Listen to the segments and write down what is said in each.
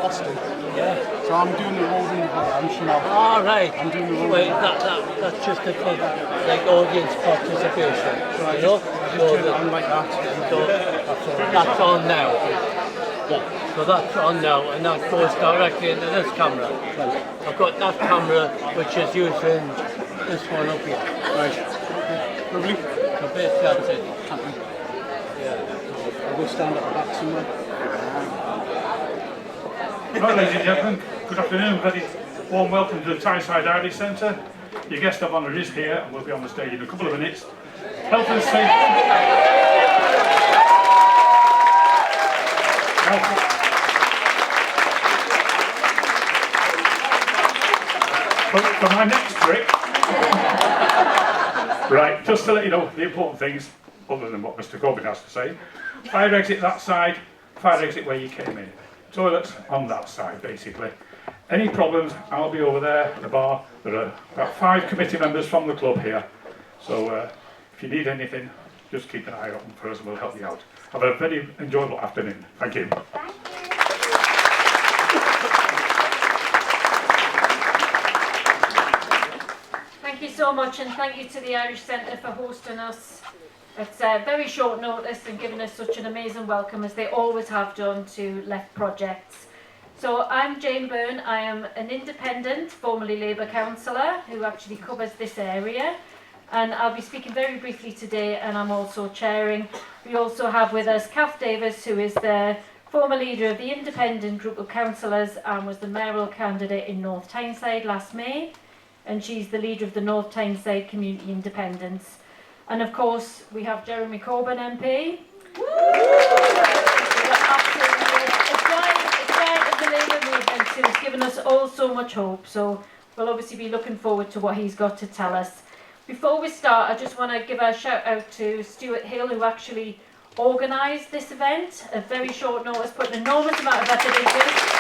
plastic. Yeah. So I'm doing the road in the branch now. All right. I'm doing the road. Wait, that's just a for like audience participation. So I You know? just turn it on like that. So that's on now. Yeah. So that's on now, and that goes directly into this camera. I've got that camera, which is using this one up here. Right. Lovely. So basically that's it. Yeah. I'll go stand at the back somewhere. Right, ladies and gentlemen, good afternoon. Very warm welcome to the Tyneside Irish Centre. Your guest of honour is here and will be on the stage in a couple of minutes. Health and safety. For my next trick, right, just to let you know the important things, other than what Mr. Corbyn has to say. Fire exit that side, fire exit where you came in. Toilets on that side, basically. Any problems, I'll be over there at the bar. There are about 5 committee members from the club here. So if you need anything, just keep an eye open for us and we'll help you out. Have a very enjoyable afternoon. Thank you. Thank you so much, and thank you to the Irish Centre for hosting us. It's very short notice and giving us such an amazing welcome, as they always have done, to Left Projects. So I'm Jane Byrne. I am an independent, formerly Labour councillor, who actually covers this area. And I'll be speaking very briefly today, and I'm also chairing. We also have with us Kath Davis, who is the former leader of the independent group of councillors and was the mayoral candidate in North Tyneside last May. And she's the leader of the North Tyneside Community Independents. And of course, we have Jeremy Corbyn MP. A giant of the Labour movement who's given us all so much hope. So we'll obviously be looking forward to what he's got to tell us. Before we start, I just want to give a shout out to Stuart Hill, who actually organised this event at very short notice, put an enormous amount of effort into it.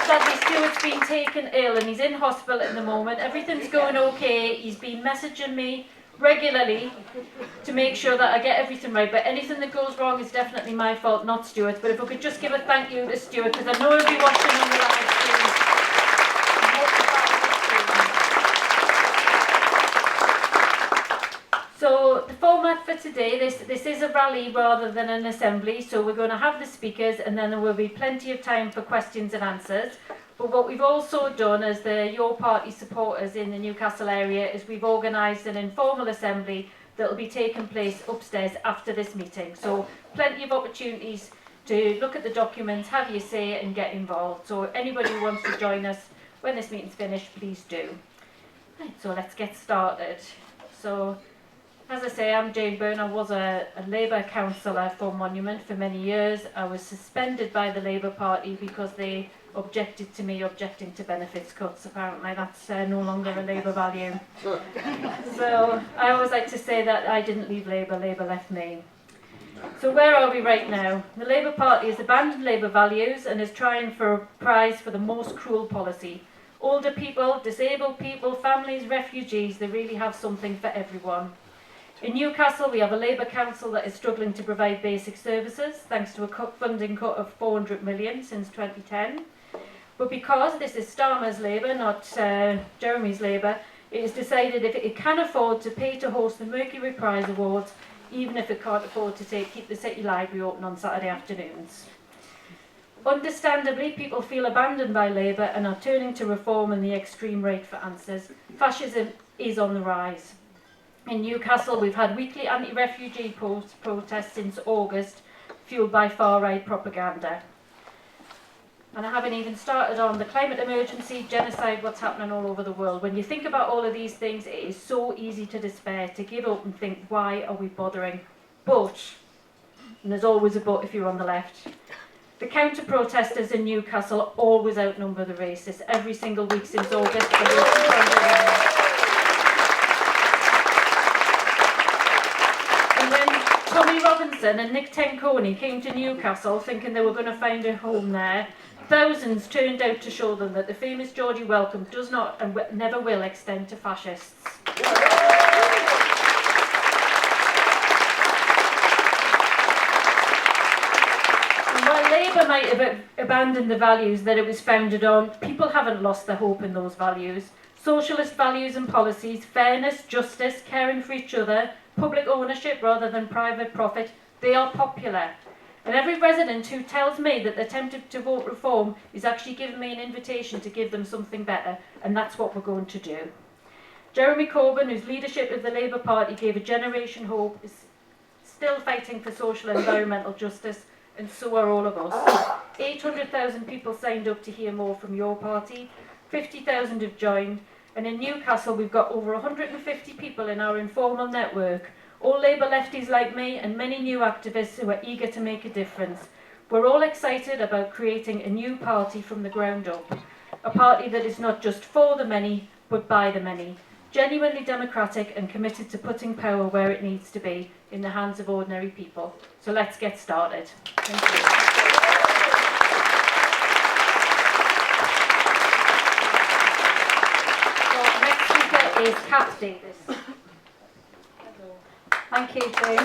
Sadly, Stuart's been taken ill and he's in hospital at the moment. Everything's going okay. He's been messaging me regularly to make sure that I get everything right. But anything that goes wrong is definitely my fault, not Stuart's. But if I could just give a thank you to Stuart, because I know he'll be watching on the live stream. So the format for today, this is a rally rather than an assembly, so we're going to have the speakers and then there will be plenty of time for questions and answers. But what we've also done as your party supporters in the Newcastle area is we've organised an informal assembly that will be taking place upstairs after this meeting. So plenty of opportunities to look at the documents, have your say and get involved. So anybody who wants to join us when this meeting's finished, please do. Right, so let's get started. So, as I say, I'm Jane Byrne. I was a Labour councillor for Monument for many years. I was suspended by the Labour Party because they objected to me objecting to benefits cuts. Apparently that's no longer a Labour value. So I always like to say that I didn't leave Labour, Labour left me. So where are we right now? The Labour Party has abandoned Labour values and is trying for a prize for the most cruel policy. Older people, disabled people, families, refugees, they really have something for everyone. In Newcastle, we have a Labour council that is struggling to provide basic services, thanks to a funding cut of 400 million since 2010. But because this is Starmer's Labour, not Jeremy's Labour, it is decided if it can afford to pay to host the Mercury Prize Awards, even if it can't afford to keep the City Library open on Saturday afternoons. Understandably, people feel abandoned by Labour and are turning to reform and the extreme right for answers. Fascism is on the rise. In Newcastle, we've had weekly anti-refugee protests since August, fuelled by far-right propaganda. And I haven't even started on the climate emergency, genocide, what's happening all over the world. When you think about all of these things, it is so easy to despair, to give up and think, why are we bothering? But, and there's always a but if you're on the left, the counter-protesters in Newcastle always outnumber the racists. Every single week since August, Tommy Robinson and Nick Tenconi came to Newcastle thinking they were going to find a home there. Thousands turned out to show them that the famous Geordie welcome does not and never will extend to fascists. Labour might have abandoned the values that it was founded on. People haven't lost their hope in those values. Socialist values and policies, fairness, justice, caring for each other, public ownership rather than private profit, they are popular. And every resident who tells me that they're tempted to vote reform is actually giving me an invitation to give them something better, and that's what we're going to do. Jeremy Corbyn, whose leadership of the Labour Party gave a generation hope, is still fighting for social and environmental justice, and so are all of us. 800,000 people signed up to hear more from your party, 50,000 have joined, and in Newcastle we've got over 150 people in our informal network, all Labour lefties like me and many new activists who are eager to make a difference. We're all excited about creating a new party from the ground up, a party that is not just for the many, but by the many, genuinely democratic and committed to putting power where it needs to be, in the hands of ordinary people. So let's get started. Thank you. Is Kath Davis. Thank you, Jane.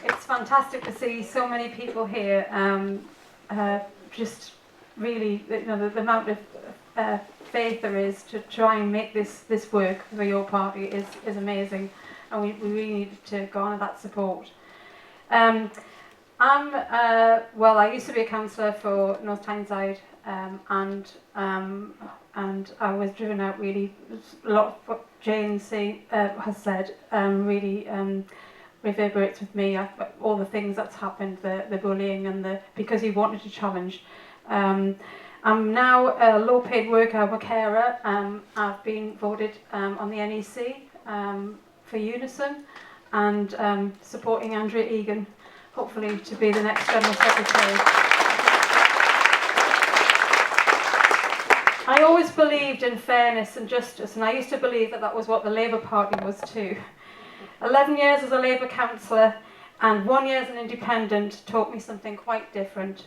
It's fantastic to see so many people here. Just really, the amount of faith there is to try and make this work for your party is amazing, and we really need to garner that support. I used to be a councillor for North Tyneside. And I was driven out really. A lot of what Jane has said really reverberates with me. All the things that's happened, the bullying and because he wanted to challenge. I'm now a low-paid worker, I'm a carer. I've been voted on the NEC for Unison and supporting Andrea Egan, hopefully to be the next General Secretary. I always believed in fairness and justice, and I used to believe that was what the Labour Party was too. 11 years as a Labour councillor and 1 year as an independent taught me something quite different.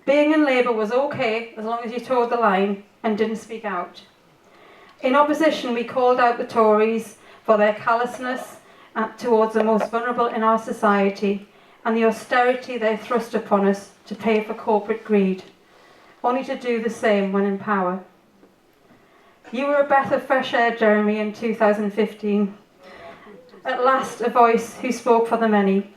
Being in Labour was okay as long as you toed the line and didn't speak out. In opposition, we called out the Tories for their callousness towards the most vulnerable in our society and the austerity they thrust upon us to pay for corporate greed, only to do the same when in power. You were a breath of fresh air, Jeremy, in 2015. At last, a voice who spoke for the many.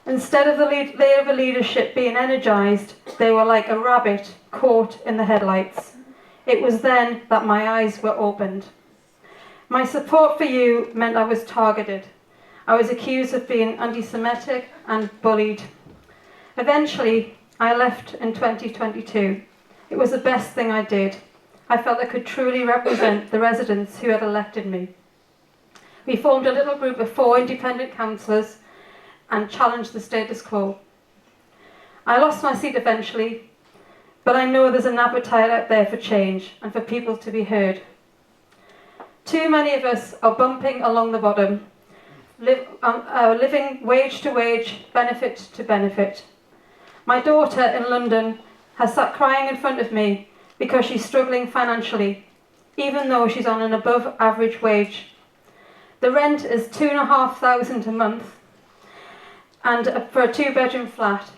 Instead of the Labour leadership being energised, they were like a rabbit caught in the headlights. It was then that my eyes were opened. My support for you meant I was targeted. I was accused of being anti-Semitic and bullied. Eventually, I left in 2022. It was the best thing I did. I felt I could truly represent the residents who had elected me. We formed a little group of 4 independent councillors and challenged the status quo. I lost my seat eventually, but I know there's an appetite out there for change and for people to be heard. Too many of us are bumping along the bottom, living wage to wage, benefit to benefit. My daughter in London has sat crying in front of me because she's struggling financially, even though she's on an above average wage. The rent is £2,500 a month and for a 2-bedroom flat,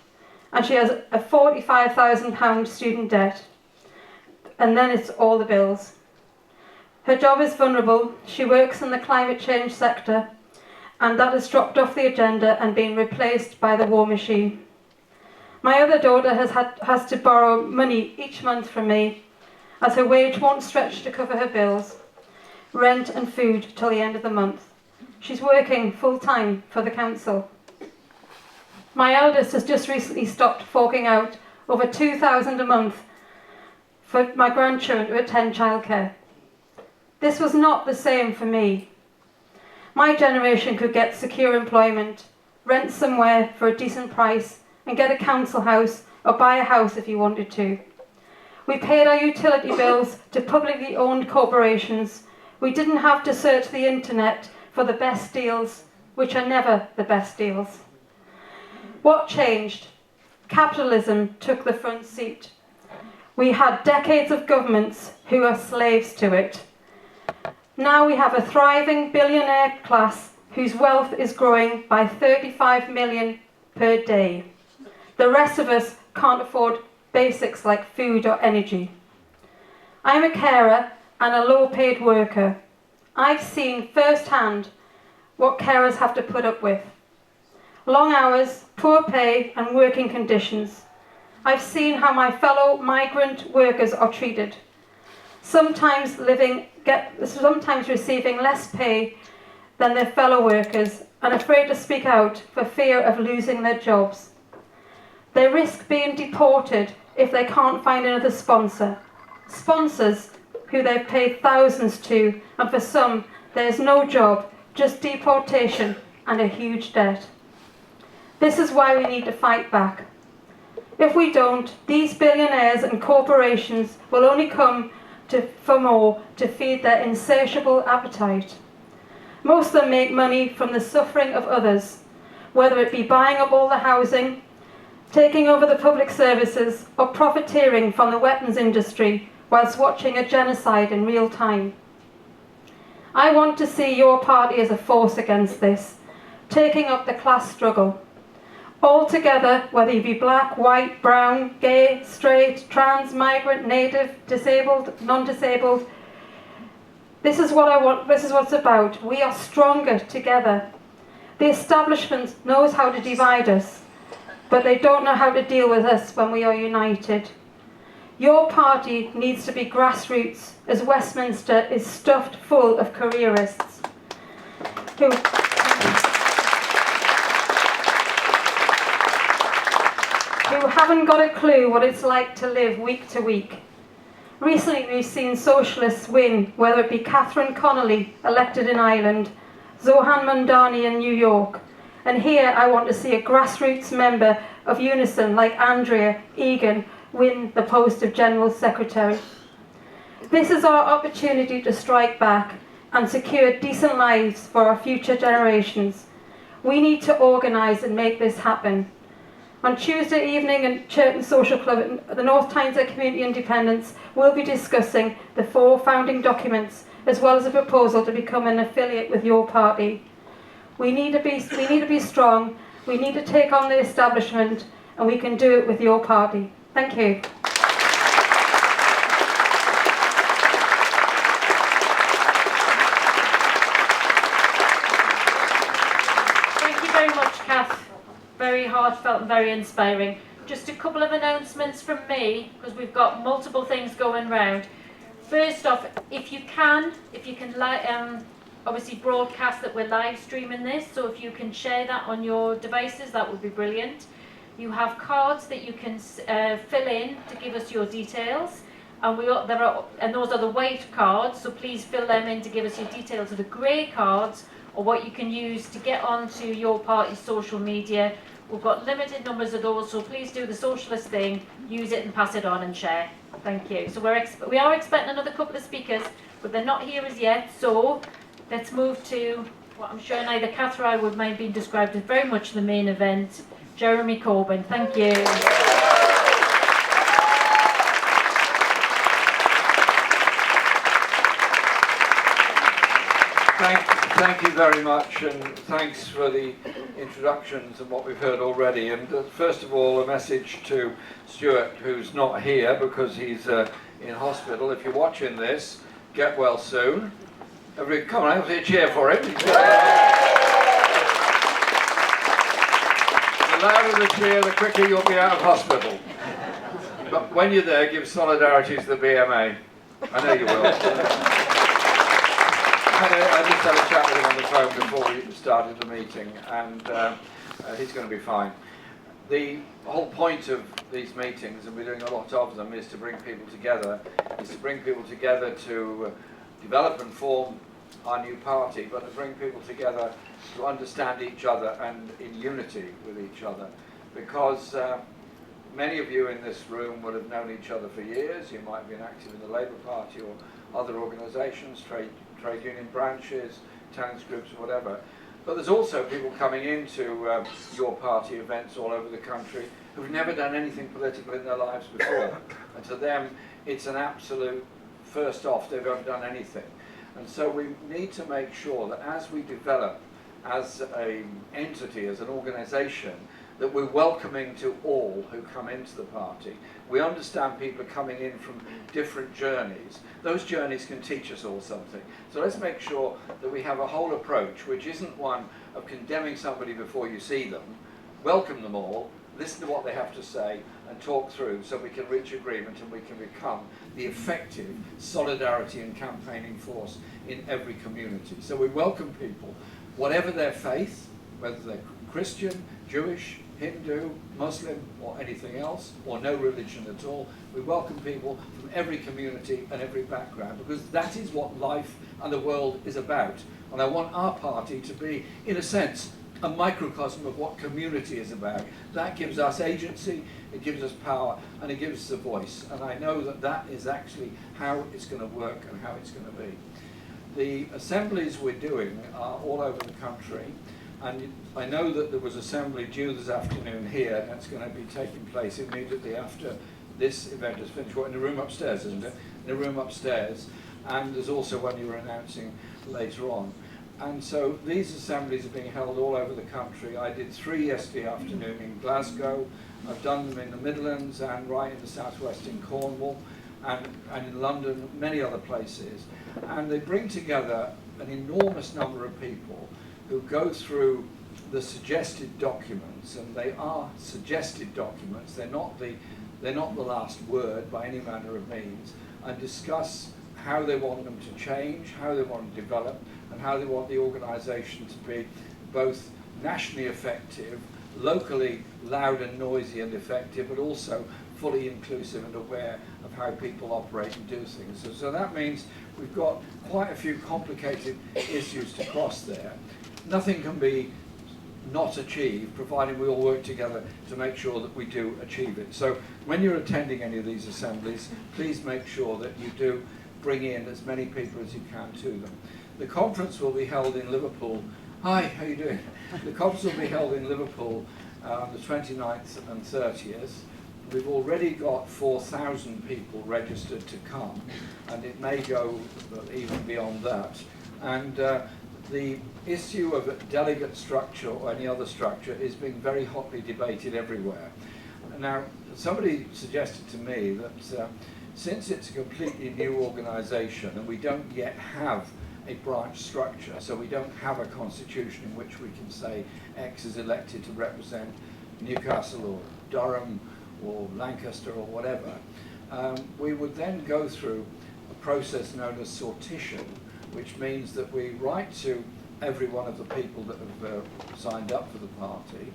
and she has a £45,000 student debt, and then it's all the bills. Her job is vulnerable. She works in the climate change sector, and that has dropped off the agenda and been replaced by the war machine. My other daughter has to borrow money each month from me, as her wage won't stretch to cover her bills, rent and food till the end of the month. She's working full-time for the council. My eldest has just recently stopped forking out over £2,000 a month for my grandchildren to attend childcare. This was not the same for me. My generation could get secure employment, rent somewhere for a decent price, and get a council house or buy a house if you wanted to. We paid our utility bills to publicly owned corporations. We didn't have to search the internet for the best deals, which are never the best deals. What changed? Capitalism took the front seat. We had decades of governments who are slaves to it. Now we have a thriving billionaire class whose wealth is growing by 35 million per day. The rest of us can't afford basics like food or energy. I'm a carer and a low-paid worker. I've seen firsthand what carers have to put up with. Long hours, poor pay and working conditions. I've seen how my fellow migrant workers are treated. Sometimes receiving less pay than their fellow workers and afraid to speak out for fear of losing their jobs. They risk being deported if they can't find another sponsor. Sponsors who they've paid thousands to, and for some there's no job, just deportation and a huge debt. This is why we need to fight back. If we don't, these billionaires and corporations will only come for more to feed their insatiable appetite. Most of them make money from the suffering of others, whether it be buying up all the housing, taking over the public services, or profiteering from the weapons industry whilst watching a genocide in real time. I want to see your party as a force against this, taking up the class struggle. All together, whether you be black, white, brown, gay, straight, trans, migrant, native, disabled, non-disabled. This is what I want, this is what it's about. We are stronger together. The establishment knows how to divide us, but they don't know how to deal with us when we are united. Your party needs to be grassroots, as Westminster is stuffed full of careerists who haven't got a clue what it's like to live week to week. Recently we've seen socialists win, whether it be Catherine Connolly, elected in Ireland, Zohan Mandani in New York, and here I want to see a grassroots member of Unison like Andrea Egan win the post of General Secretary. This is our opportunity to strike back and secure decent lives for our future generations. We need to organise and make this happen. On Tuesday evening in Churton Social Club at the North Tyneside Community Independence, we'll be discussing the 4 founding documents, as well as a proposal to become an affiliate with your party. We need to be strong, we need to take on the establishment, and we can do it with your party. Thank you. Thank you very much, Kath. Very heartfelt and very inspiring. Just a couple of announcements from me, because we've got multiple things going round. First off, if you can obviously broadcast that we're live streaming this, so if you can share that on your devices, that would be brilliant. You have cards that you can fill in to give us your details, and those are the white cards, so please fill them in to give us your details. Of the grey cards or what you can use to get onto your party's social media. We've got limited numbers of those, so please do the socialist thing, use it and pass it on and share. Thank you. So we are expecting another couple of speakers, but they're not here as yet, so let's move to what I'm sure neither Kath or I would mind being described as very much the main event, Jeremy Corbyn. Thank you. Thank you very much, and thanks for the introductions and what we've heard already. And first of all, a message to Stuart, who's not here because he's in hospital. If you're watching this, get well soon. Everybody, come on, have a cheer for him. The louder the cheer, the quicker you'll be out of hospital. But when you're there, give solidarity to the BMA. I know you will. I just had a chat with him on the phone before we started the meeting, and he's going to be fine. The whole point of these meetings, and we're doing a lot of them, is to bring people together. To develop and form our new party, but to bring people together to understand each other and in unity with each other. Because many of you in this room would have known each other for years. You might have been active in the Labour Party or other organisations, trade union branches, tenants groups, or whatever. But there's also people coming into your party events all over the country who've never done anything political in their lives before. And to them, it's an absolute first off they've ever done anything. And so we need to make sure that as we develop as an entity, as an organisation, that we're welcoming to all who come into the party. We understand people are coming in from different journeys. Those journeys can teach us all something. So let's make sure that we have a whole approach which isn't one of condemning somebody before you see them. Welcome them all, listen to what they have to say and talk through so we can reach agreement and we can become the effective solidarity and campaigning force in every community. So we welcome people, whatever their faith, whether they're Christian, Jewish, Hindu, Muslim or anything else, or no religion at all. We welcome people from every community and every background, because that is what life and the world is about. And I want our party to be, in a sense, a microcosm of what community is about. That gives us agency, it gives us power, and it gives us a voice. And I know that that is actually how it's going to work and how it's going to be. The assemblies we're doing are all over the country. And I know that there was assembly due this afternoon here, and it's going to be taking place immediately after this event is finished. What, in the room upstairs, isn't it? In the room upstairs. And there's also one you were announcing later on. And so these assemblies are being held all over the country. I did 3 yesterday afternoon in Glasgow. I've done them in the Midlands and right in the southwest in Cornwall, and in London, many other places. And they bring together an enormous number of people who go through the suggested documents, and they are suggested documents. They're not the last word by any manner of means, and discuss how they want them to change, how they want to develop, and how they want the organisation to be both nationally effective, locally loud and noisy and effective, but also fully inclusive and aware of how people operate and do things. So that means we've got quite a few complicated issues to cross there. Nothing can be not achieved, provided we all work together to make sure that we do achieve it. So when you're attending any of these assemblies, please make sure that you do bring in as many people as you can to them. The conference will be held in Liverpool. Hi, how you doing? The conference will be held in Liverpool on the 29th and 30th. We've already got 4,000 people registered to come, and it may go even beyond that. And the issue of delegate structure or any other structure is being very hotly debated everywhere. Now, somebody suggested to me that since it's a completely new organisation and we don't yet have a branch structure, so we don't have a constitution in which we can say X is elected to represent Newcastle or Durham or Lancaster or whatever, we would then go through a process known as sortition, which means that we write to every one of the people that have signed up for the party,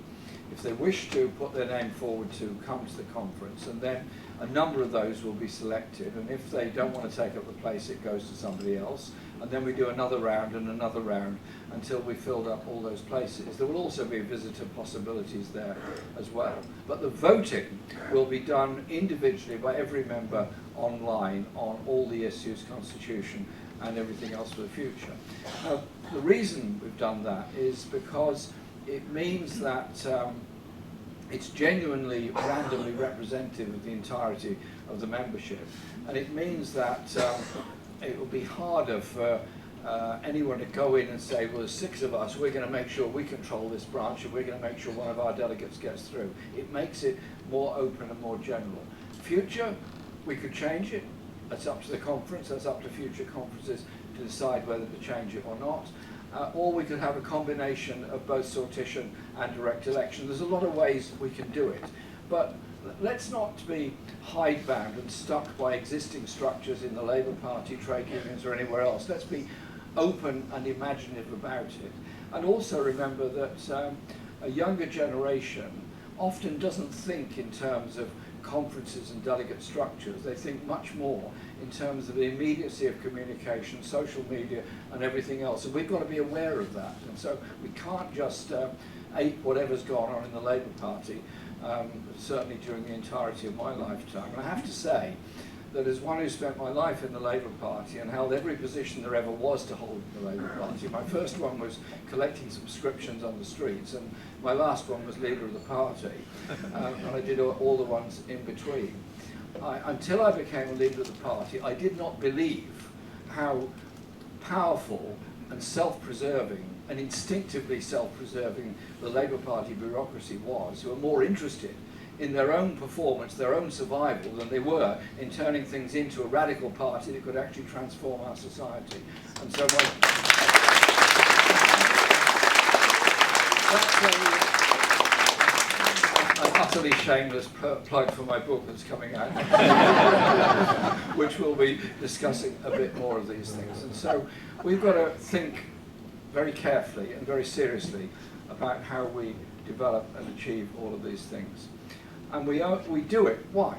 if they wish to put their name forward to come to the conference, and then a number of those will be selected, and if they don't want to take up the place, it goes to somebody else, and then we do another round and another round until we filled up all those places. There will also be visitor possibilities there as well. But the voting will be done individually by every member online on all the issues, constitution, and everything else for the future. Now, the reason we've done that is because it means that it's genuinely randomly representative of the entirety of the membership, and it means that it will be harder for anyone to go in and say, well, there's 6 of us, we're going to make sure we control this branch and we're going to make sure one of our delegates gets through. It makes it more open and more general. Future, we could change it. That's up to the conference, that's up to future conferences to decide whether to change it or not. Or we could have a combination of both sortition and direct election. There's a lot of ways we can do it. But let's not be hidebound and stuck by existing structures in the Labour Party, trade unions or anywhere else. Let's be open and imaginative about it. And also remember that a younger generation often doesn't think in terms of conferences and delegate structures. They think much more in terms of the immediacy of communication, social media and everything else, and we've got to be aware of that. And so we can't just ape whatever's gone on in the Labour Party, certainly during the entirety of my lifetime. And I have to say that as one who spent my life in the Labour Party and held every position there ever was to hold in the Labour Party, my first one was collecting subscriptions on the streets, and my last one was leader of the party, and I did all the ones in between. Until I became a leader of the party, I did not believe how powerful and self-preserving and instinctively self-preserving the Labour Party bureaucracy was, who were more interested in their own performance, their own survival, than they were in turning things into a radical party that could actually transform our society. And so that's an utterly shameless plug for my book that's coming out, which will be discussing a bit more of these things. And so we've got to think very carefully and very seriously about how we develop and achieve all of these things. And we do it. Why?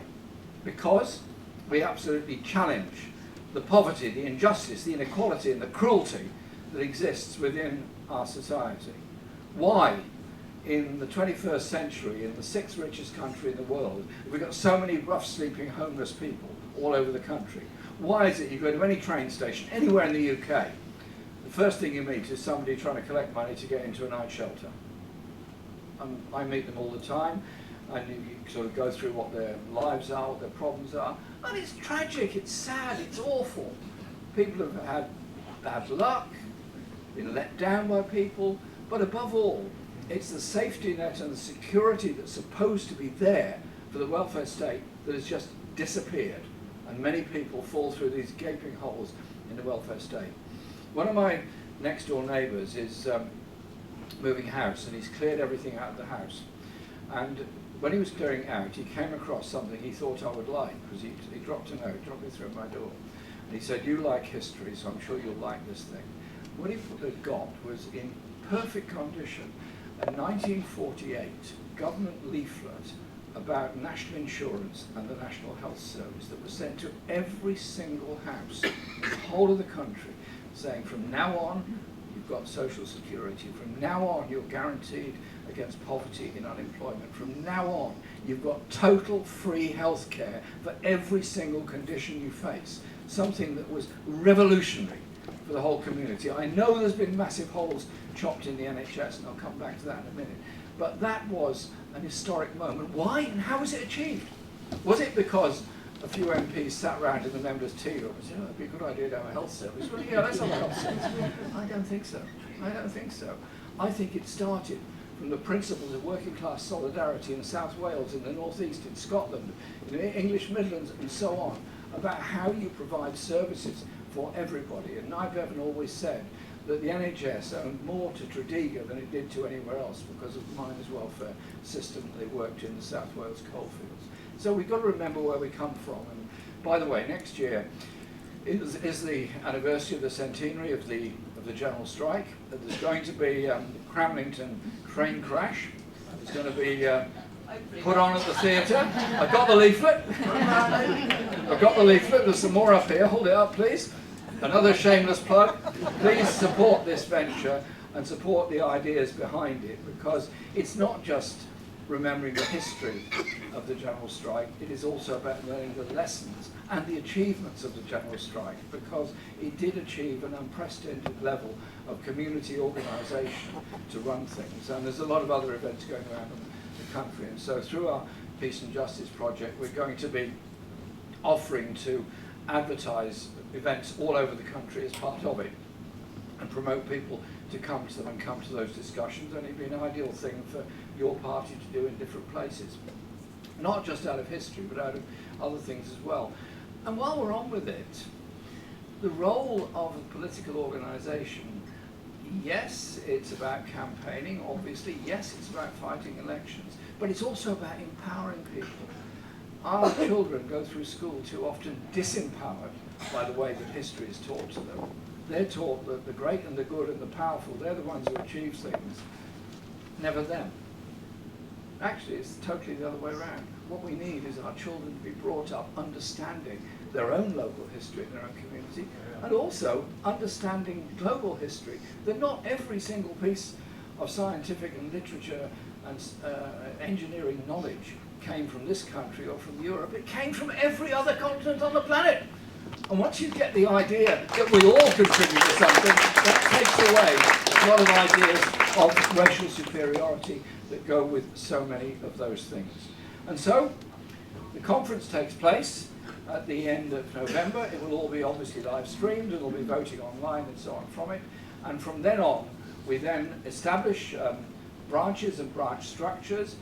Because we absolutely challenge the poverty, the injustice, the inequality and the cruelty that exists within our society. Why? In the 21st century, in the 6th richest country in the world, we've got so many rough sleeping homeless people all over the country. Why is it you go to any train station anywhere in the UK, the first thing you meet is somebody trying to collect money to get into a night shelter? And I memeet them all the time, and you sort of go through what their lives are, what their problems are, and it's tragic, it's sad, it's awful. People have had bad luck, been let down by people, but above all, it's the safety net and the security that's supposed to be there for the welfare state that has just disappeared. And many people fall through these gaping holes in the welfare state. One of my next door neighbours is moving house, and he's cleared everything out of the house. And when he was clearing out, he came across something he thought I would like, because he dropped a note, dropped it through my door. And he said, "You like history, so I'm sure you'll like this thing." What he had got was in perfect condition a 1948 government leaflet about national insurance and the National Health Service that was sent to every single house in the whole of the country, saying from now on you've got social security, from now on you're guaranteed against poverty and unemployment, from now on you've got total free health care for every single condition you face. Something that was revolutionary for the whole community. I know there's been massive holes chopped in the NHS, and I'll come back to that in a minute. But that was an historic moment. Why and how was it achieved? Was it because a few MPs sat around in the members' tea room and said, "Oh, it'd be a good idea to have a health service"? Well, yeah, let's have a health service. I don't think so. I don't think so. I think it started from the principles of working class solidarity in South Wales, in the North East, in Scotland, in the English Midlands, and so on, about how you provide services for everybody. And Nye Bevan always said that the NHS owed more to Tredegar than it did to anywhere else because of the miners' welfare system that they worked in the South Wales coalfields. So we've got to remember where we come from. And by the way, next year is the anniversary of the centenary of the general strike. There's going to be the Cramlington train crash. It's going to be put on at the theatre. I've got the leaflet. I've got the leaflet. There's some more up here. Hold it up, please. Another shameless plug. Please support this venture and support the ideas behind it, because it's not just remembering the history of the general strike, it is also about learning the lessons and the achievements of the general strike, because it did achieve an unprecedented level of community organisation to run things. And there's a lot of other events going around in the country. And so through our Peace and Justice project, we're going to be offering to advertise events all over the country as part of it and promote people to come to them and come to those discussions. And it'd be an ideal thing for your party to do in different places, not just out of history but out of other things as well. And while we're on with it, the role of a political organisation, yes, it's about campaigning, obviously, yes, it's about fighting elections, but it's also about empowering people. Our children go through school too often disempowered by the way that history is taught to them. They're taught that the great and the good and the powerful, they're the ones who achieve things, never them. Actually, it's totally the other way around. What we need is our children to be brought up understanding their own local history in their own community, and also understanding global history, that not every single piece of scientific and literature and engineering knowledge came from this country or from Europe. It came from every other continent on the planet. And once you get the idea that we all contribute to something, that takes away a lot of ideas of racial superiority that go with so many of those things. And so the conference takes place at the end of November. It will all be obviously live streamed, and we'll be voting online and so on from it. And from then on, We then establish branches and branch structures.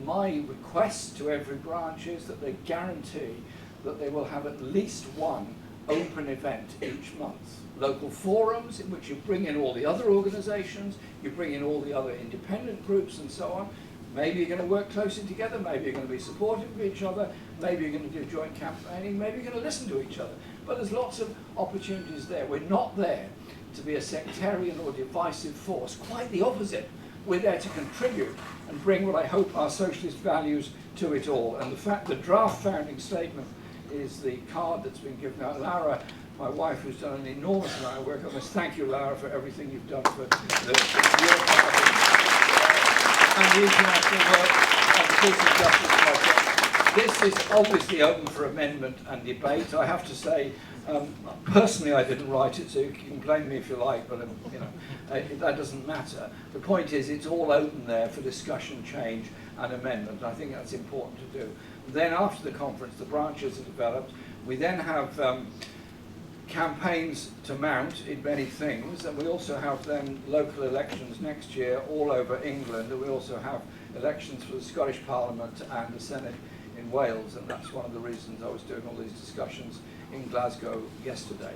My request to every branch is that they guarantee that they will have at least one open event each month. Local forums in which you bring in all the other organisations, you bring in all the other independent groups and so on. Maybe you're going to work closely together, maybe you're going to be supportive of each other, maybe you're going to do joint campaigning, maybe you're going to listen to each other. But there's lots of opportunities there. We're not there to be a sectarian or divisive force, quite the opposite. We're there to contribute and bring what I hope are socialist values to it all. And the fact the draft founding statement is the card that's been given out. Lara, my wife, who's done an enormous amount of work on this. Thank you, Lara, for everything you've done for your party and the international work and the Peace and Justice Project. This is obviously open for amendment and debate. I have to say, personally, I didn't write it, so you can blame me if you like, but you know, that doesn't matter. The point is, it's all open there for discussion, change, and amendment. I think that's important to do. Then, after the conference, the branches are developed. We then have campaigns to mount in many things, and we also have then local elections next year all over England, and we also have elections for the Scottish Parliament and the Senate in Wales, and that's one of the reasons I was doing all these discussions in Glasgow yesterday.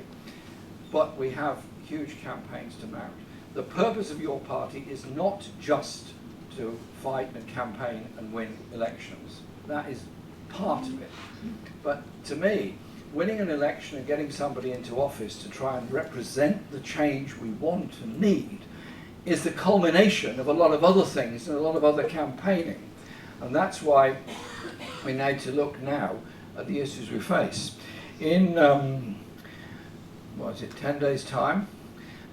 But we have huge campaigns to mount. The purpose of your party is not just to fight and campaign and win elections. That is part of it. But to me, winning an election and getting somebody into office to try and represent the change we want and need is the culmination of a lot of other things and a lot of other campaigning. And that's why we need to look now at the issues we face. In, 10 days' time,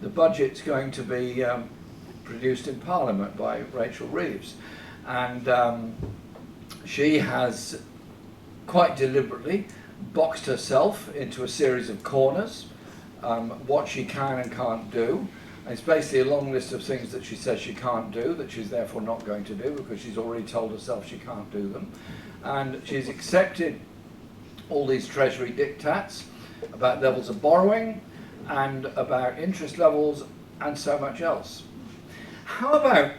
the budget's going to be produced in Parliament by Rachel Reeves. And she has quite deliberately boxed herself into a series of corners, what she can and can't do. And it's basically a long list of things that she says she can't do, that she's therefore not going to do, because she's already told herself she can't do them. And she's accepted all these Treasury diktats about levels of borrowing and about interest levels and so much else. How about,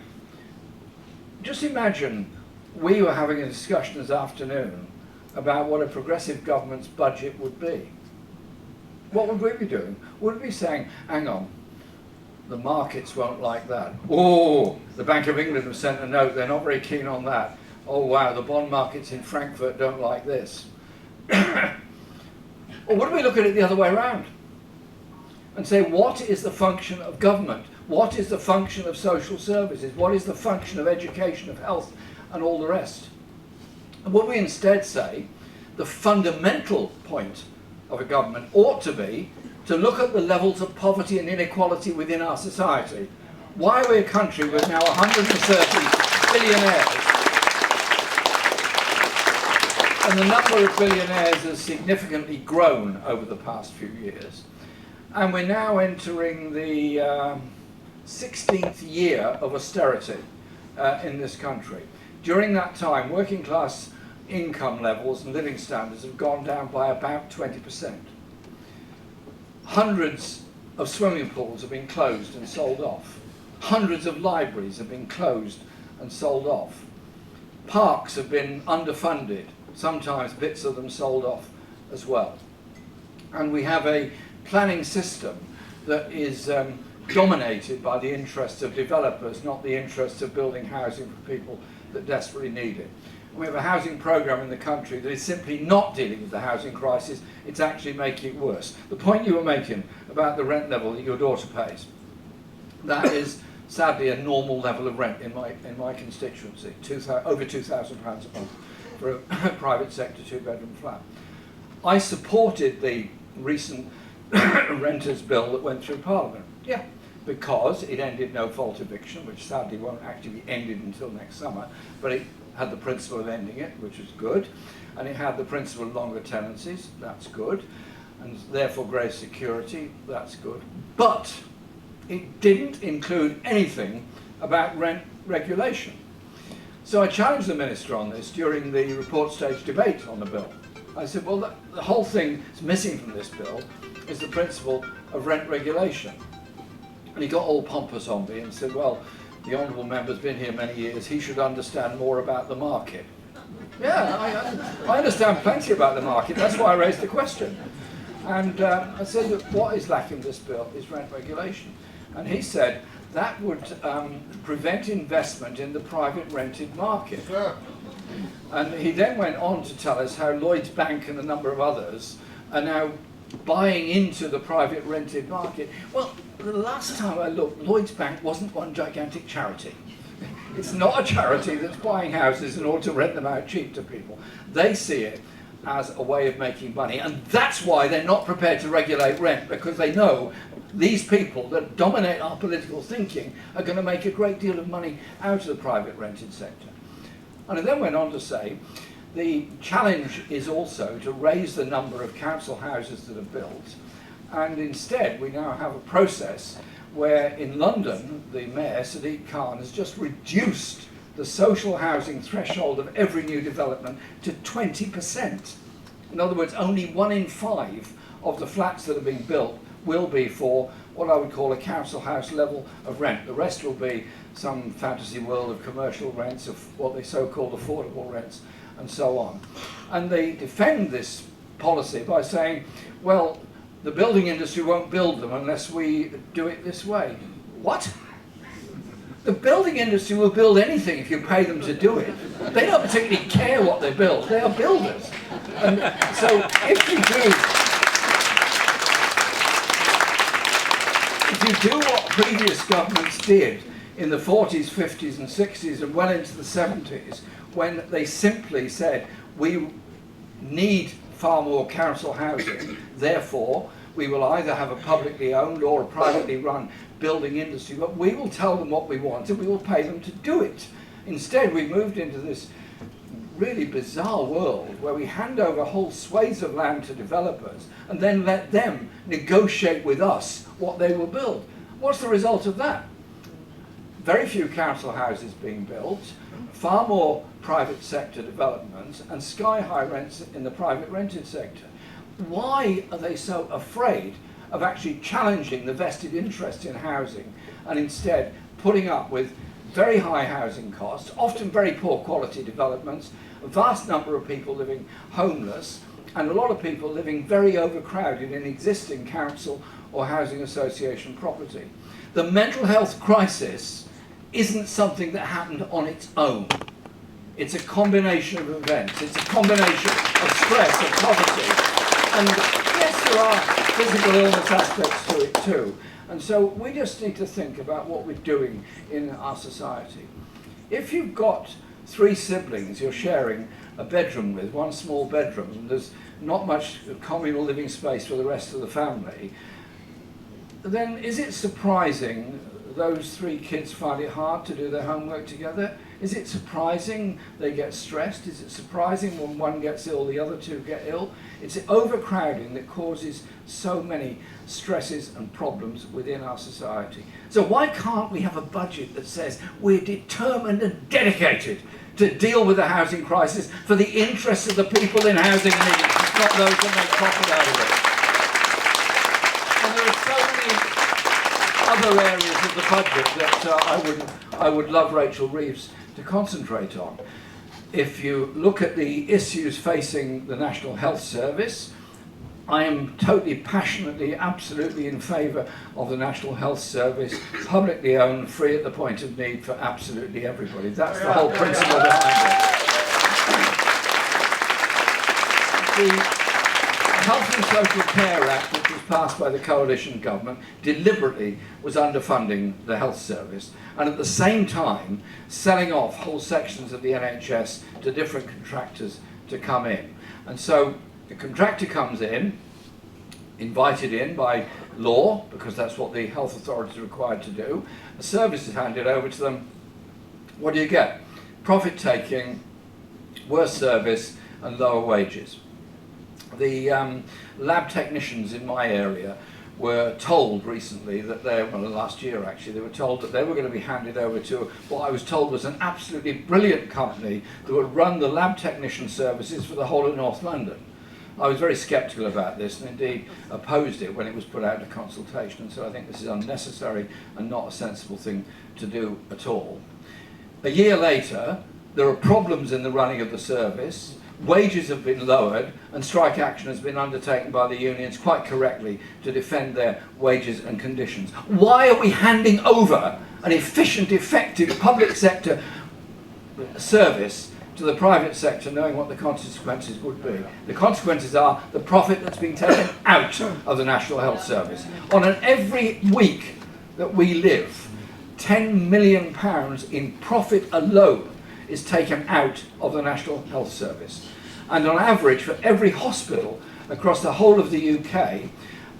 just imagine we were having a discussion this afternoon about what a progressive government's budget would be. What would we be doing? Would we be saying, hang on, the markets won't like that. Oh, the Bank of England have sent a note, they're not very keen on that. Oh wow, the bond markets in Frankfurt don't like this. Or would we look at it the other way around and say, what is the function of government? What is the function of social services? What is the function of education, of health, and all the rest? And would we instead say, the fundamental point of a government ought to be to look at the levels of poverty and inequality within our society? Why are we a country with now 130 billionaires? And the number of billionaires has significantly grown over the past few years. And we're now entering the 16th year of austerity in this country. During that time, working class income levels and living standards have gone down by about 20%. Hundreds of swimming pools have been closed and sold off. Hundreds of libraries have been closed and sold off. Parks have been underfunded, sometimes bits of them sold off as well. And we have a planning system that is dominated by the interests of developers, not the interests of building housing for people that desperately need it. And we have a housing programme in the country that is simply not dealing with the housing crisis, it's actually making it worse. The point you were making about the rent level that your daughter pays, that is sadly a normal level of rent in my constituency, over £2,000 a month for a private sector two-bedroom flat. I supported the recent renters bill that went through Parliament. Yeah, because it ended no-fault eviction, which sadly won't actually be ended until next summer, but it had the principle of ending it, which was good, and it had the principle of longer tenancies, that's good, and therefore greater security, that's good. But it didn't include anything about rent regulation. So I challenged the Minister on this during the report stage debate on the bill. I said, well, the whole thing that's missing from this bill is the principle of rent regulation. And he got all pompous on me and said, well, the honourable member's been here many years, he should understand more about the market. Yeah, I understand plenty about the market, that's why I raised the question. And I said, look, what is lacking in this bill is rent regulation. And he said, that would prevent investment in the private rented market. And he then went on to tell us how Lloyds Bank and a number of others are now buying into the private rented market. Well, the last time I looked, Lloyds Bank wasn't one gigantic charity. It's not a charity that's buying houses in order to rent them out cheap to people. They see it as a way of making money, and that's why they're not prepared to regulate rent, because they know these people that dominate our political thinking are going to make a great deal of money out of the private rented sector. And it then went on to say, the challenge is also to raise the number of council houses that are built, and instead we now have a process where in London the Mayor, Sadiq Khan, has just reduced the social housing threshold of every new development to 20%. In other words, only 1 in 5 of the flats that are being built will be for what I would call a council house level of rent. The rest will be some fantasy world of commercial rents, of what they so-called affordable rents, and so on. And they defend this policy by saying, well, the building industry won't build them unless we do it this way. What? The building industry will build anything if you pay them to do it. They don't particularly care what they build. They are builders. And so if you do what previous governments did in the 40s, 50s and 60s and well into the 70s, when they simply said, we need far more council housing, therefore we will either have a publicly owned or a privately run building industry, but we will tell them what we want and we will pay them to do it. Instead, we moved into this really bizarre world where we hand over whole swathes of land to developers and then let them negotiate with us what they will build. What's the result of that? Very few council houses being built, far more private sector developments, and sky-high rents in the private rented sector. Why are they so afraid of actually challenging the vested interest in housing and instead putting up with very high housing costs, often very poor quality developments, a vast number of people living homeless, and a lot of people living very overcrowded in existing council or housing association property? The mental health crisis isn't something that happened on its own. It's a combination of events. It's a combination of stress, of poverty, and yes, there are physical illness aspects to it too. And so we just need to think about what we're doing in our society. If you've got 3 siblings you're sharing a bedroom with, one small bedroom, and there's not much communal living space for the rest of the family, then is it surprising those 3 kids find it hard to do their homework together? Is it surprising they get stressed? Is it surprising when one gets ill, the other 2 get ill? It's overcrowding that causes so many stresses and problems within our society. So why can't we have a budget that says we're determined and dedicated to deal with the housing crisis for the interests of the people in housing need, not those that make profit out of it? And there are so many other areas of the budget that I would love Rachel Reeves to concentrate on. If you look at the issues facing the National Health Service, I am totally, passionately, absolutely in favour of the National Health Service, publicly owned, free at the point of need for absolutely everybody. That's the whole principle behind it. The Health and Social Care Act, which was passed by the coalition government, deliberately was underfunding the health service and at the same time selling off whole sections of the NHS to different contractors to come in. And so the contractor comes in, invited in by law, because that's what the health authorities are required to do. A service is handed over to them. What do you get? Profit taking, worse service and lower wages. The lab technicians in my area were told recently that last year actually, they were told that they were going to be handed over to what I was told was an absolutely brilliant company that would run the lab technician services for the whole of North London. I was very sceptical about this and indeed opposed it when it was put out to consultation, and so I think this is unnecessary and not a sensible thing to do at all. A year later, there are problems in the running of the service, wages have been lowered, and strike action has been undertaken by the unions quite correctly to defend their wages and conditions. Why are we handing over an efficient, effective public sector service to the private sector, knowing what the consequences would be? The consequences are the profit that's being taken out of the National Health Service. On an every week that we live, £10 million in profit alone is taken out of the National Health Service. And on average, for every hospital across the whole of the UK,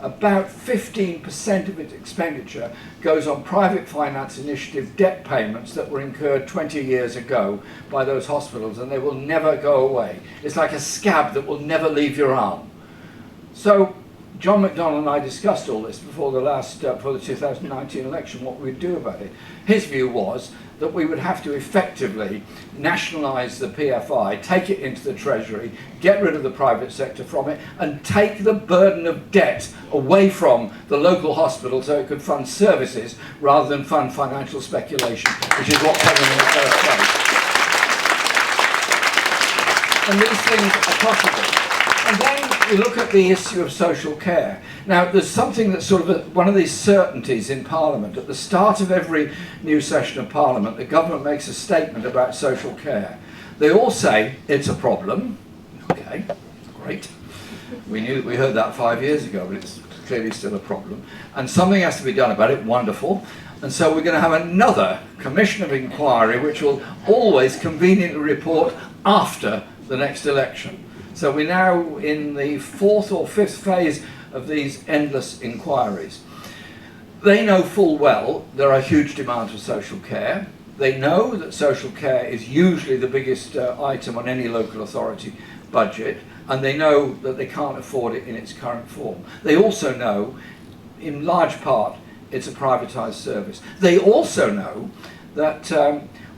about 15% of its expenditure goes on private finance initiative debt payments that were incurred 20 years ago by those hospitals, and they will never go away. It's like a scab that will never leave your arm. So John McDonnell and I discussed all this before the 2019 election, what we'd do about it. His view was that we would have to effectively nationalise the PFI, take it into the Treasury, get rid of the private sector from it, and take the burden of debt away from the local hospital so it could fund services rather than fund financial speculation, which is what happened in the first place. And these things are possible. And then we look at the issue of social care. Now, there's something that's sort of one of these certainties in Parliament. At the start of every new session of Parliament, the government makes a statement about social care. They all say it's a problem. Okay, great. We heard that 5 years ago, but it's clearly still a problem. And something has to be done about it. Wonderful. And so we're going to have another commission of inquiry, which will always conveniently report after the next election. So we're now in the fourth or fifth phase of these endless inquiries. They know full well there are huge demands for social care. They know that social care is usually the biggest item on any local authority budget, and they know that they can't afford it in its current form. They also know, in large part, it's a privatised service. They also know that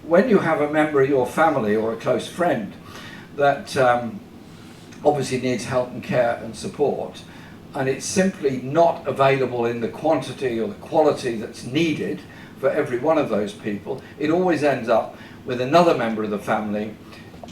when you have a member of your family or a close friend that obviously needs help and care and support, and it's simply not available in the quantity or the quality that's needed for every one of those people, it always ends up with another member of the family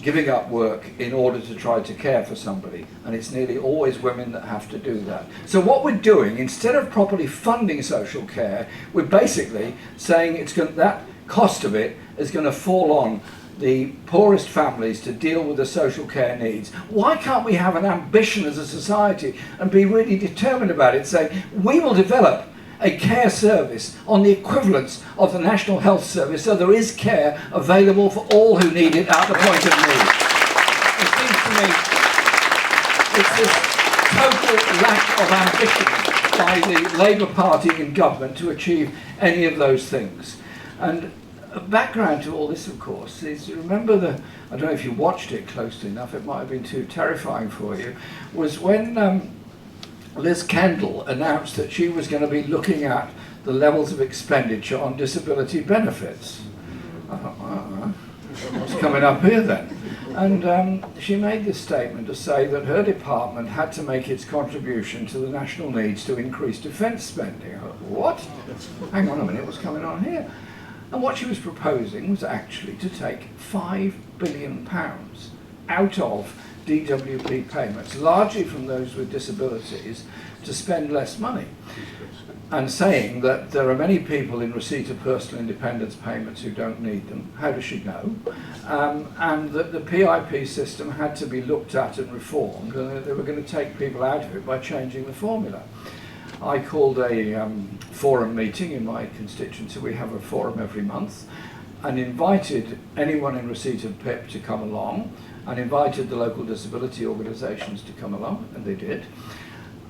giving up work in order to try to care for somebody, and it's nearly always women that have to do that. So what we're doing, instead of properly funding social care, we're basically saying that cost of it is going to fall on the poorest families to deal with the social care needs. Why can't we have an ambition as a society and be really determined about it, saying we will develop a care service on the equivalence of the National Health Service so there is care available for all who need it at the point of need? It seems to me it's this total lack of ambition by the Labour Party in government to achieve any of those things. And a background to all this, of course, is, remember I don't know if you watched it closely enough, it might have been too terrifying for you, was when Liz Kendall announced that she was going to be looking at the levels of expenditure on disability benefits. I thought, what's coming up here then? And she made this statement to say that her department had to make its contribution to the national needs to increase defence spending. I thought, what? Hang on a minute, what's coming on here? And what she was proposing was actually to take £5 billion out of DWP payments, largely from those with disabilities, to spend less money. And saying that there are many people in receipt of personal independence payments who don't need them. How does she know? And that the PIP system had to be looked at and reformed, and that they were going to take people out of it by changing the formula. I called a forum meeting in my constituency. We have a forum every month, and invited anyone in receipt of PIP to come along, and invited the local disability organisations to come along, and they did.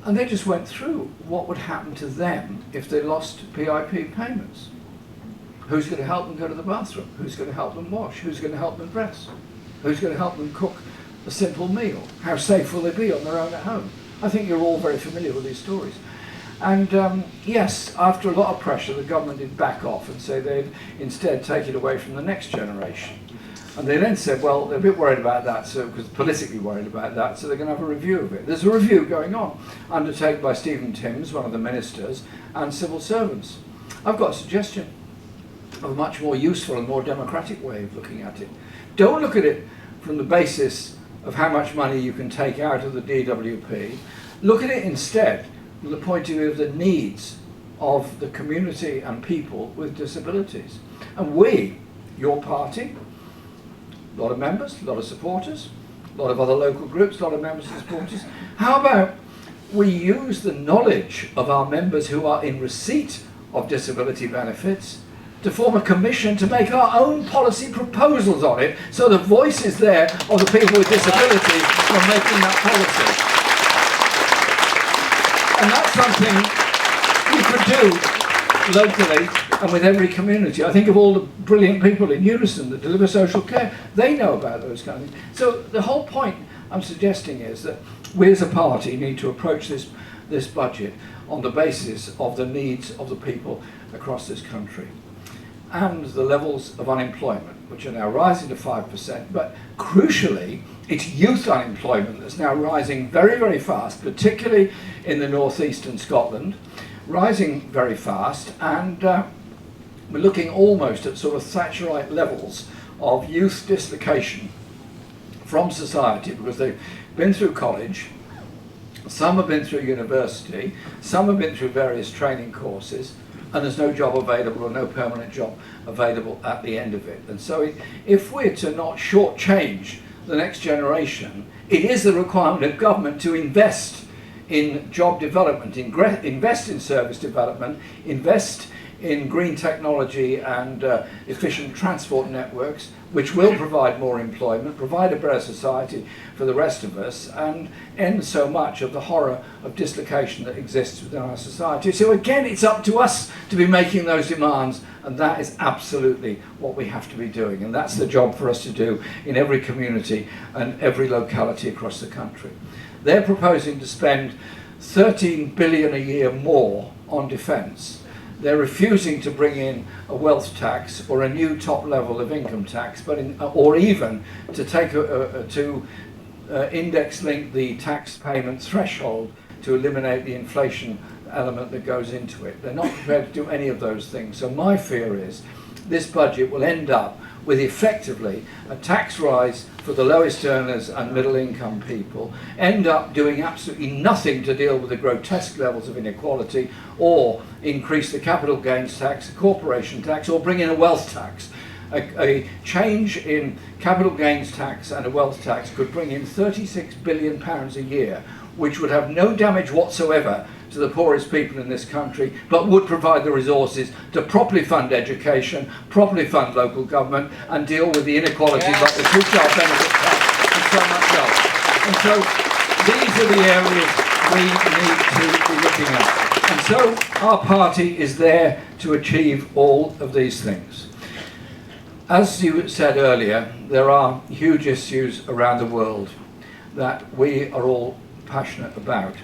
And they just went through what would happen to them if they lost PIP payments. Who's going to help them go to the bathroom? Who's going to help them wash? Who's going to help them dress? Who's going to help them cook a simple meal? How safe will they be on their own at home? I think you're all very familiar with these stories. And yes, after a lot of pressure, the government did back off and say they'd instead take it away from the next generation. And they then said, well, they're a bit worried about that, so because politically worried about that, so they're going to have a review of it. There's a review going on, undertaken by Stephen Timms, one of the ministers, and civil servants. I've got a suggestion of a much more useful and more democratic way of looking at it. Don't look at it from the basis of how much money you can take out of the DWP. Look at it instead from the point of view of the needs of the community and people with disabilities. And we, your party, a lot of members, a lot of supporters, a lot of other local groups, a lot of members and supporters. How about we use the knowledge of our members who are in receipt of disability benefits to form a commission to make our own policy proposals on it, so the voice is there of the people with disabilities from making that policy. And that's something you could do locally and with every community. I think of all the brilliant people in Unison that deliver social care. They know about those kind of things. So the whole point I'm suggesting is that we as a party need to approach this budget on the basis of the needs of the people across this country. And the levels of unemployment, which are now rising to 5%, but crucially, it's youth unemployment that's now rising very, very fast, particularly in the northeast and Scotland, rising very fast, and we're looking almost at sort of Thatcherite levels of youth dislocation from society, because they've been through college, some have been through university, some have been through various training courses, and there's no job available or no permanent job available at the end of it. And so if we're to not shortchange the next generation, it is the requirement of government to invest in job development, invest in service development, invest in green technology and efficient transport networks, which will provide more employment, provide a better society for the rest of us, and end so much of the horror of dislocation that exists within our society. So again, it's up to us to be making those demands, and that is absolutely what we have to be doing. And that's the job for us to do in every community and every locality across the country. They're proposing to spend 13 billion a year more on defence. They're refusing to bring in a wealth tax or a new top level of income tax, or even to take index link the tax payment threshold to eliminate the inflation element that goes into it. They're not prepared to do any of those things. So my fear is this budget will end up with effectively a tax rise for the lowest earners and middle income people, end up doing absolutely nothing to deal with the grotesque levels of inequality, or increase the capital gains tax, the corporation tax, or bring in a wealth tax. A change in capital gains tax and a wealth tax could bring in £36 billion a year, which would have no damage whatsoever to the poorest people in this country, but would provide the resources to properly fund education, properly fund local government, and deal with the inequalities like the two-child benefit tax and so much else. And so these are the areas we need to be looking at. And so our party is there to achieve all of these things. As you said earlier, there are huge issues around the world that we are all passionate about.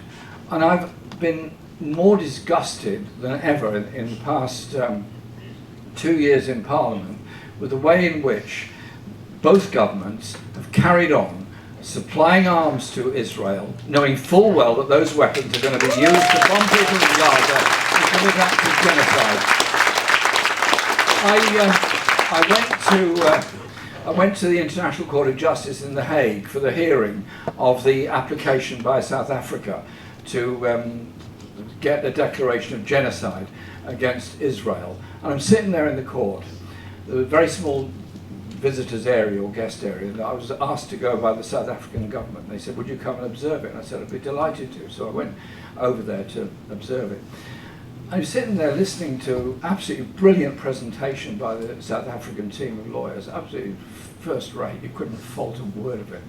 And I've been more disgusted than ever in the past 2 years in Parliament with the way in which both governments have carried on supplying arms to Israel, knowing full well that those weapons are going to be used to bomb people in Gaza and commit acts of genocide. I went to the International Court of Justice in The Hague for the hearing of the application by South Africa to get a declaration of genocide against Israel. And I'm sitting there in the court. There was a very small visitors area or guest area, and I was asked to go by the South African government. They said, would you come and observe it? And I said, I'd be delighted to. So I went over there to observe it. I was sitting there listening to absolutely brilliant presentation by the South African team of lawyers, absolutely first rate. You couldn't fault a word of it.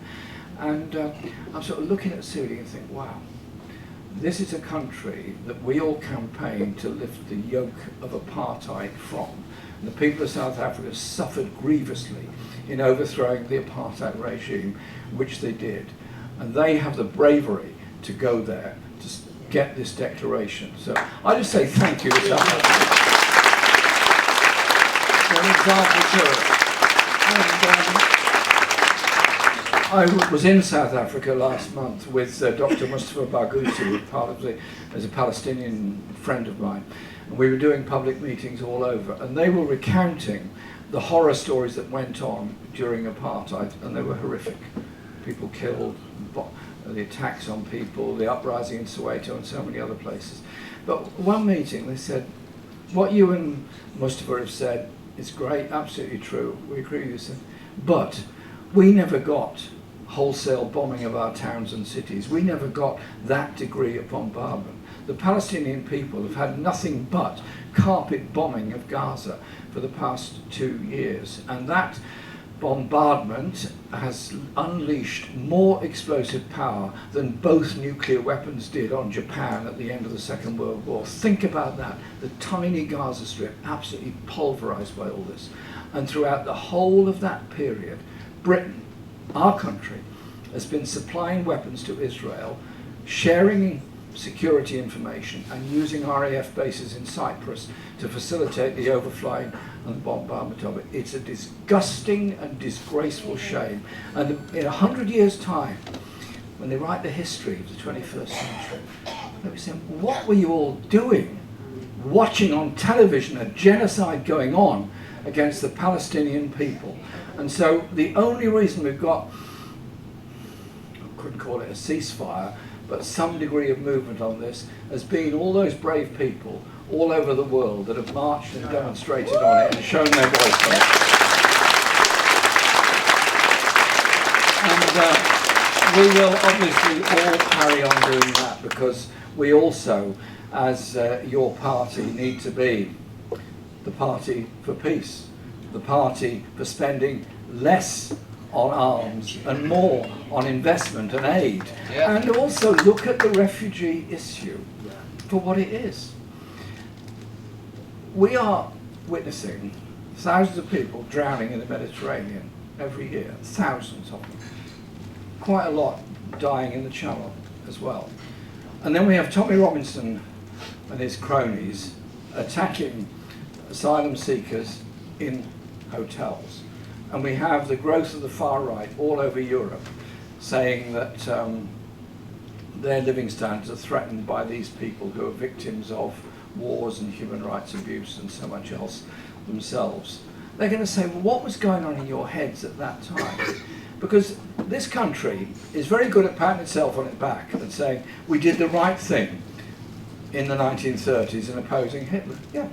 And I'm sort of looking at the ceiling and think, wow, this is a country that we all campaign to lift the yoke of apartheid from. And the people of South Africa suffered grievously in overthrowing the apartheid regime, which they did. And they have the bravery to go there to get this declaration. So I just say thank you to South Africa. They're an example to us. I was in South Africa last month with Dr. Mustafa Barghouti, as a Palestinian friend of mine, and we were doing public meetings all over, and they were recounting the horror stories that went on during apartheid, and they were horrific. People killed, the attacks on people, the uprising in Soweto and so many other places. But one meeting they said, what you and Mustafa have said is great, absolutely true, we agree with you, sir. But we never got wholesale bombing of our towns and cities. We never got that degree of bombardment. The Palestinian people have had nothing but carpet bombing of Gaza for the past 2 years, and that bombardment has unleashed more explosive power than both nuclear weapons did on Japan at the end of the Second World War. Think about that. The tiny Gaza Strip absolutely pulverized by all this. And throughout the whole of that period, Britain, our country, has been supplying weapons to Israel, sharing security information and using RAF bases in Cyprus to facilitate the overflying and the bombardment of it. It's a disgusting and disgraceful shame. And in 100 years' time, when they write the history of the 21st century, they'll be saying, what were you all doing? Watching on television a genocide going on against the Palestinian people. And so the only reason we've got, I couldn't call it a ceasefire, but some degree of movement on this has been all those brave people all over the world that have marched and demonstrated on it and shown their voice on it. And we will obviously all carry on doing that, because we also, as your party, need to be the party for peace, the party for spending less on arms and more on investment and aid. Yeah. And also look at the refugee issue for what it is. We are witnessing thousands of people drowning in the Mediterranean every year, thousands of them. Quite a lot dying in the Channel as well. And then we have Tommy Robinson and his cronies attacking asylum seekers in hotels. And we have the growth of the far right all over Europe saying that their living standards are threatened by these people who are victims of wars and human rights abuse and so much else themselves. They're going to say, well, what was going on in your heads at that time? Because this country is very good at patting itself on its back and saying, we did the right thing in the 1930s in opposing Hitler. Yeah.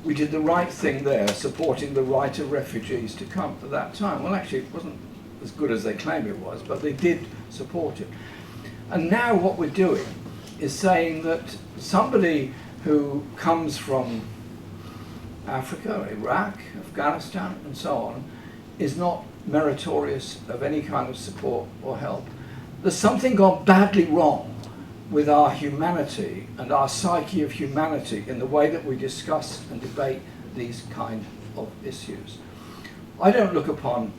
We did the right thing there, supporting the right of refugees to come at that time. Well, actually, it wasn't as good as they claim it was, but they did support it. And now what we're doing is saying that somebody who comes from Africa, Iraq, Afghanistan, and so on, is not meritorious of any kind of support or help. There's something gone badly wrong with our humanity and our psyche of humanity in the way that we discuss and debate these kind of issues. I don't look upon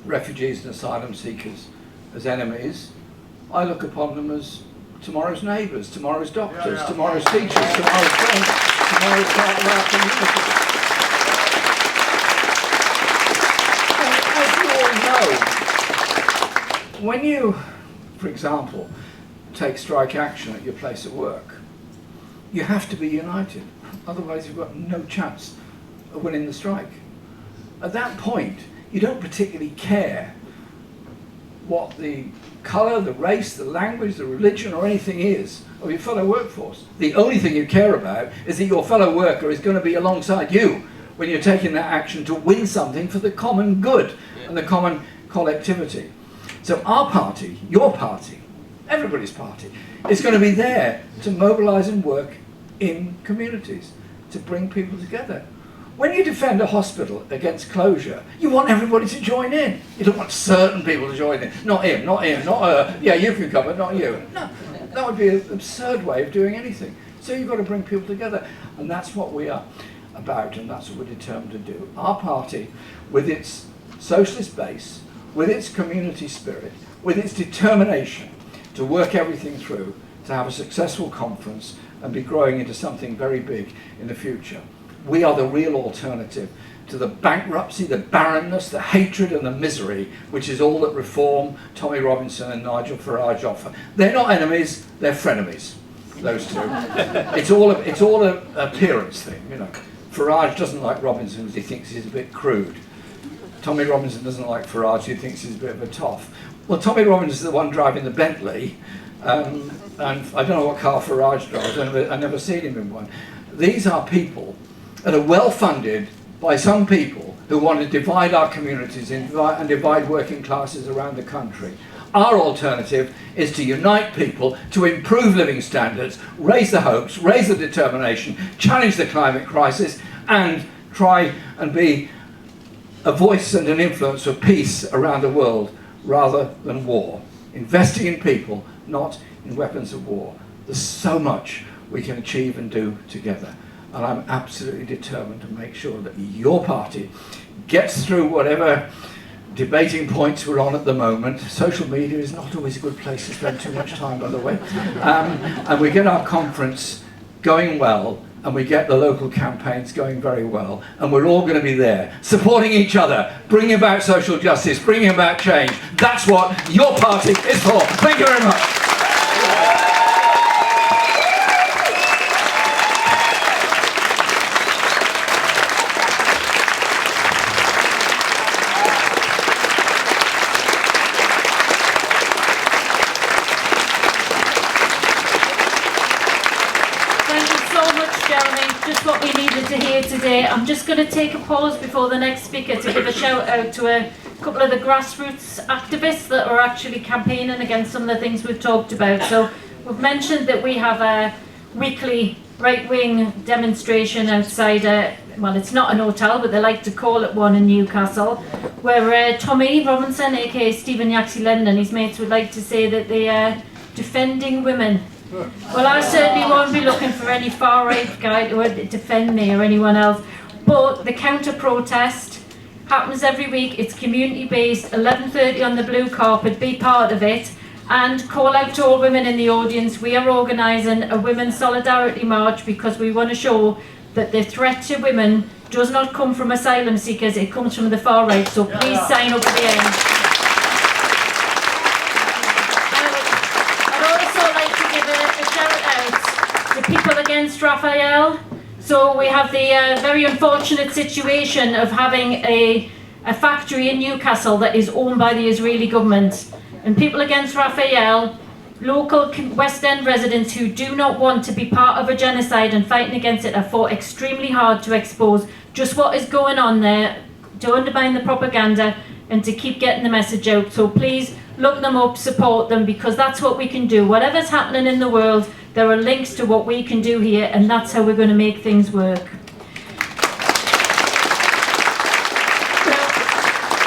refugees and asylum seekers as enemies. I look upon them as tomorrow's neighbours, tomorrow's doctors, tomorrow's teachers, tomorrow's friends, tomorrow's part of our community. And as you all know, when you, for example, take strike action at your place of work, you have to be united. Otherwise you've got no chance of winning the strike. At that point, you don't particularly care what the colour, the race, the language, the religion or anything is of your fellow workforce. The only thing you care about is that your fellow worker is going to be alongside you when you're taking that action to win something for the common good and the common collectivity. So our party, your party, everybody's party, is going to be there to mobilise and work in communities, to bring people together. When you defend a hospital against closure, you want everybody to join in. You don't want certain people to join in. Not him, not her. Yeah, you can come, but not you. No, that would be an absurd way of doing anything. So you've got to bring people together. And that's what we are about, and that's what we're determined to do. Our party, with its socialist base, with its community spirit, with its determination to work everything through, to have a successful conference and be growing into something very big in the future. We are the real alternative to the bankruptcy, the barrenness, the hatred and the misery, which is all that Reform, Tommy Robinson and Nigel Farage offer. They're not enemies, they're frenemies, those two. It's all an appearance thing, you know. Farage doesn't like Robinson because he thinks he's a bit crude. Tommy Robinson doesn't like Farage, he thinks he's a bit of a toff. Well, Tommy Robinson's the one driving the Bentley, and I don't know what car Farage drives, I've never seen him in one. These are people that are well funded by some people who want to divide our communities and divide working classes around the country. Our alternative is to unite people, to improve living standards, raise the hopes, raise the determination, challenge the climate crisis, and try and be a voice and an influence for peace around the world rather than war. Investing in people, not in weapons of war. There's so much we can achieve and do together. And I'm absolutely determined to make sure that your party gets through whatever debating points we're on at the moment. Social media is not always a good place to spend too much time, by the way. And we get our conference going well, and we get the local campaigns going very well, and we're all going to be there, supporting each other, bringing about social justice, bringing about change. That's what your party is for. Thank you very much. Today. I'm just going to take a pause before the next speaker to give a shout out to a couple of the grassroots activists that are actually campaigning against some of the things we've talked about. So we've mentioned that we have a weekly right-wing demonstration outside well, it's not an hotel, but they like to call it one in Newcastle, where Tommy Robinson, aka Stephen Yaxley Lennon, and his mates would like to say that they are defending women. Well, I certainly won't be looking for any far-right guy to defend me or anyone else, but the counter-protest happens every week. It's community-based, 11:30 on the blue carpet. Be part of it, and call out to all women in the audience. We are organising a Women's Solidarity March because we want to show that the threat to women does not come from asylum seekers, it comes from the far-right, so please sign up at the end. People against Raphael. So we have the very unfortunate situation of having a factory in Newcastle that is owned by the Israeli government. And People Against Raphael, local West End residents who do not want to be part of a genocide and fighting against it, have fought extremely hard to expose just what is going on there, to undermine the propaganda and to keep getting the message out. So please look them up, support them, because that's what we can do. Whatever's happening in the world, there are links to what we can do here, and that's how we're going to make things work. Now,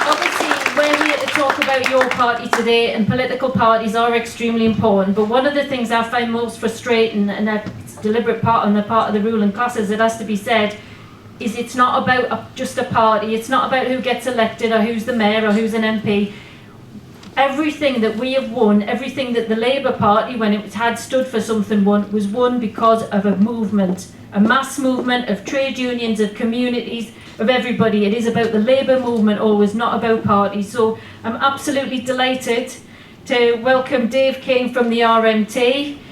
obviously, we're here to talk about your party today, and political parties are extremely important, but one of the things I find most frustrating, and it's a deliberate part on the part of the ruling classes, it has to be said, is it's not about just a party, it's not about who gets elected or who's the mayor or who's an MP. Everything that we have won, everything that the Labour Party, when it had stood for something, won, was won because of a movement, a mass movement of trade unions, of communities, of everybody. It is about the Labour movement always, not about parties. So I'm absolutely delighted to welcome Dave King from the RMT.